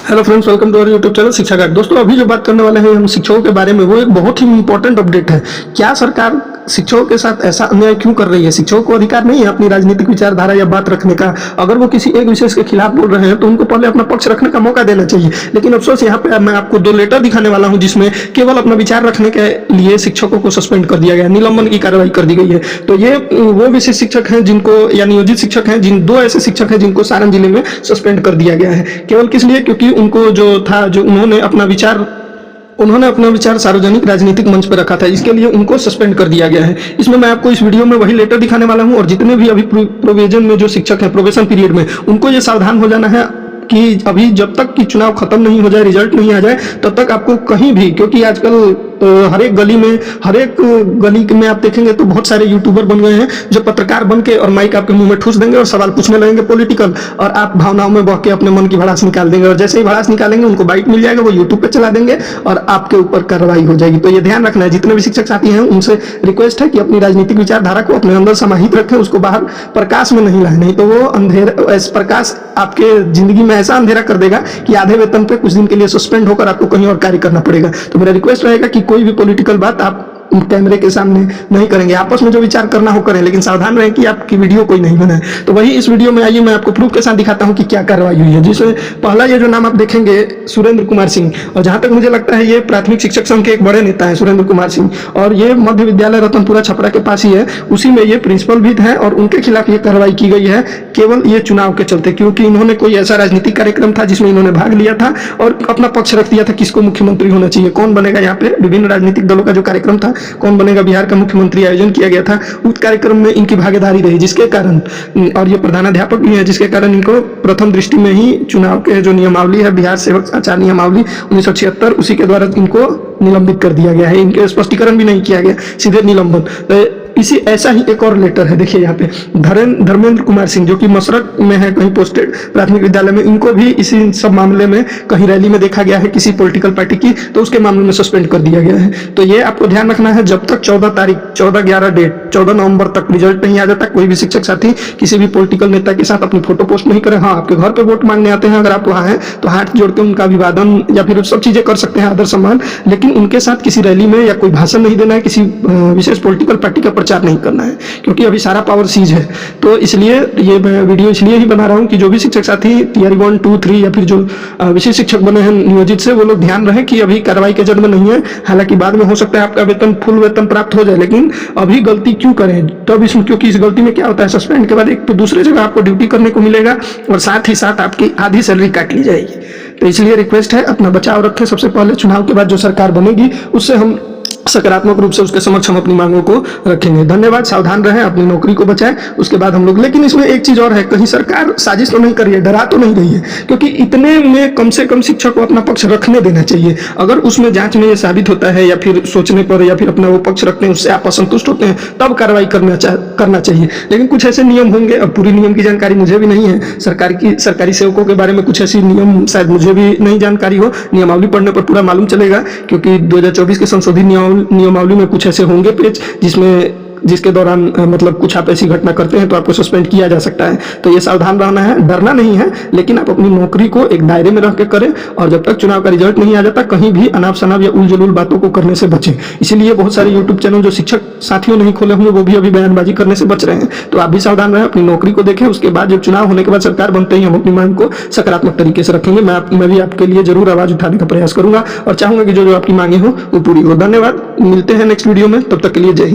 Hello friends, welcome to our YouTube channel Shiksha guide. दोस्तों, अभी जो बात करने वाले हैं हम शिक्षकों के बारे में, वो एक बहुत ही इंपॉर्टेंट अपडेट है। क्या सरकार शिक्षकों के साथ ऐसा अन्याय क्यों कर रही है? शिक्षकों को अधिकार नहीं है अपनी राजनीतिक विचारधारा या बात रखने का। अगर वो किसी एक विशेष के खिलाफ बोल रहे हैं तो उनको पहले अपना पक्ष रखने का मौका देना चाहिए। लेकिन अफसोस, यहाँ पे मैं आपको 2 लेटर दिखाने वाला हूँ जिसमें केवल अपना विचार रखने के लिए शिक्षकों को सस्पेंड कर दिया गया, निलंबन की कार्रवाई कर दी गई है। तो ये वो विशेष शिक्षक हैं जिनको, या नियोजित शिक्षक हैं, 2 ऐसे शिक्षक हैं जिनको सारण जिले में सस्पेंड कर दिया गया है। केवल किस लिए? क्योंकि उनको उन्होंने अपना विचार सार्वजनिक राजनीतिक मंच पर रखा था। इसके लिए उनको सस्पेंड कर दिया गया है। इसमें मैं आपको इस वीडियो में वही लेटर दिखाने वाला हूं, और जितने भी अभी प्रोविजन में जो शिक्षक हैं, प्रोबेशन पीरियड में, उनको ये सावधान हो जाना है कि अभी जब तक कि चुनाव खत्म नहीं हो जाए, रिजल्ट नहीं आ जाए, तब तक आपको कहीं भी, क्योंकि आजकल हर एक गली में आप देखेंगे तो बहुत सारे यूट्यूबर बन गए हैं जो पत्रकार बन के और माइक आपके मुंह में ठूस देंगे और सवाल पूछने लगेंगे पॉलिटिकल, और आप भावनाओं में बह के अपने मन की भड़ास निकाल देंगे। और जैसे ही भड़ास निकालेंगे उनको बाइट मिल जाएगा, वो यूट्यूब पे चला देंगे और आपके ऊपर कार्रवाई हो जाएगी। तो ये ध्यान रखना है। जितने भी शिक्षक साथी हैं उनसे रिक्वेस्ट है कि अपनी राजनीतिक विचारधारा को अपने अंदर समाहित रखें, उसको बाहर प्रकाश में नहीं लाए, नहीं तो वो प्रकाश आपके जिंदगी में ऐसा अंधेरा कर देगा कि आधे वेतन पे कुछ दिन के लिए सस्पेंड होकर आपको कहीं और कार्य करना पड़ेगा। तो मेरा रिक्वेस्ट रहेगा कि कोई भी पॉलिटिकल बात आप कैमरे के सामने नहीं करेंगे। आपस में जो विचार करना हो करें, लेकिन सावधान रहें कि आपकी वीडियो कोई नहीं बनाए। तो वही इस वीडियो में आइए मैं आपको प्रूफ के साथ दिखाता हूं कि क्या कार्रवाई हुई है। जिसमें पहला ये जो नाम आप देखेंगे, सुरेंद्र कुमार सिंह, और जहां तक मुझे लगता है ये प्राथमिक शिक्षक संघ के एक बड़े नेता है सुरेंद्र कुमार सिंह, और ये मध्य विद्यालय रतनपुरा छपरा के पास ही है, उसी में ये प्रिंसिपल भी है। और उनके खिलाफ ये कार्रवाई की गई है केवल ये चुनाव के चलते, क्योंकि इन्होंने कोई ऐसा राजनीतिक कार्यक्रम था जिसमें इन्होंने भाग लिया था और अपना पक्ष रख दिया था किसको मुख्यमंत्री होना चाहिए, कौन बनेगा। यहाँ पे विभिन्न राजनीतिक दलों का जो कार्यक्रम था, कौन बनेगा बिहार का मुख्यमंत्री, आयोजन किया गया था, उस कार्यक्रम में इनकी भागीदारी रही, जिसके कारण, और ये प्रधानाध्यापक भी है, जिसके कारण इनको प्रथम दृष्टि में ही चुनाव के जो नियमावली है, बिहार सेवक आचार नियमावली 1976, उसी के द्वारा इनको निलंबित कर दिया गया है। इनके स्पष्टीकरण भी नहीं किया गया, सीधे निलंबन। इसी ऐसा ही एक और लेटर है, देखिए यहाँ पे धर्मेंद्र कुमार सिंह, जो कि मसरत में है कहीं पोस्टेड प्राथमिक विद्यालय में, इनको भी इसी सब मामले में कहीं रैली में देखा गया है किसी पॉलिटिकल पार्टी की, तो उसके मामले में सस्पेंड कर दिया गया है। तो ये आपको ध्यान रखना है, जब तक 14 नवंबर तक रिजल्ट नहीं आ जाता, कोई भी शिक्षक साथी किसी भी पॉलिटिकल नेता के साथ अपनी फोटो पोस्ट नहीं करें। हाँ, आपके घर पे वोट मांगने आते हैं, अगर आप वहाँ हैं तो हाथ जोड़ के उनका अभिवादन या फिर सब चीजें कर सकते हैं, आदर सम्मान, लेकिन उनके साथ किसी रैली में या कोई भाषण नहीं देना है, किसी विशेष पॉलिटिकल पार्टी का प्रचार नहीं करना है, क्योंकि अभी सारा पावर सीज है। तो इसलिए ये मैं वीडियो इसलिए ही बना रहा हूँ कि जो भी शिक्षक साथी टियर 1, 2, 3 या फिर जो विशेष शिक्षक बने हैं नियोजित से, वो लोग ध्यान रहे कि अभी कार्रवाई के जद में नहीं है। हालांकि बाद में हो सकता है आपका वेतन, फुल वेतन प्राप्त हो जाए, लेकिन अभी गलती क्यों करें तब इसमें, क्योंकि इस गलती में क्या होता है, सस्पेंड के बाद एक तो दूसरे जगह आपको ड्यूटी करने को मिलेगा और साथ ही साथ आपकी आधी सैलरी काट ली जाएगी। तो इसलिए रिक्वेस्ट है, अपना बचाव रखें। सबसे पहले चुनाव के बाद जो सरकार बनेगी उससे हम सकारात्मक रूप से उसके समक्ष हम अपनी मांगों को रखेंगे। धन्यवाद। सावधान रहें, अपनी नौकरी को बचाएं, उसके बाद हम लोग। लेकिन इसमें एक चीज और है, कहीं सरकार साजिश तो नहीं कर रही है, डरा तो नहीं रही है, क्योंकि इतने में कम से कम शिक्षक को अपना पक्ष रखने देना चाहिए। अगर उसमें जांच में ये साबित होता है या फिर सोचने पर या फिर अपना वो पक्ष रखते हैं, उससे आप असंतुष्ट होते हैं, तब कार्रवाई करना चाहिए। लेकिन कुछ ऐसे नियम होंगे, अब पूरी नियम की जानकारी मुझे भी नहीं है, सरकारी सेवकों के बारे में कुछ ऐसी नियम शायद मुझे भी नहीं जानकारी हो, नियमावली पढ़ने पर पूरा मालूम चलेगा, क्योंकि 2024 के संशोधित नियमावली में कुछ ऐसे होंगे पेज जिसके दौरान मतलब कुछ आप ऐसी घटना करते हैं तो आपको सस्पेंड किया जा सकता है। तो ये सावधान रहना है, डरना नहीं है, लेकिन आप अपनी नौकरी को एक दायरे में रह के करें, और जब तक चुनाव का रिजल्ट नहीं आ जाता कहीं भी अनाप शनाप या उलझुल बातों को करने से बचें। इसीलिए बहुत सारे यूट्यूब चैनल जो शिक्षक साथियों नहीं खोले होंगे वो भी अभी बयानबाजी करने से बच रहे हैं। तो आप भी सावधान रहें, अपनी नौकरी को देखें। उसके बाद जब चुनाव होने के बाद सरकार बनते ही हम अपनी मांग को सकारात्मक तरीके से रखेंगे। मैं भी आपके लिए जरूर आवाज उठाने का प्रयास करूंगा और चाहूंगा कि जो आपकी मांगे हो वो पूरी हो। धन्यवाद, मिलते हैं नेक्स्ट वीडियो में, तब तक के लिए जय हिंद।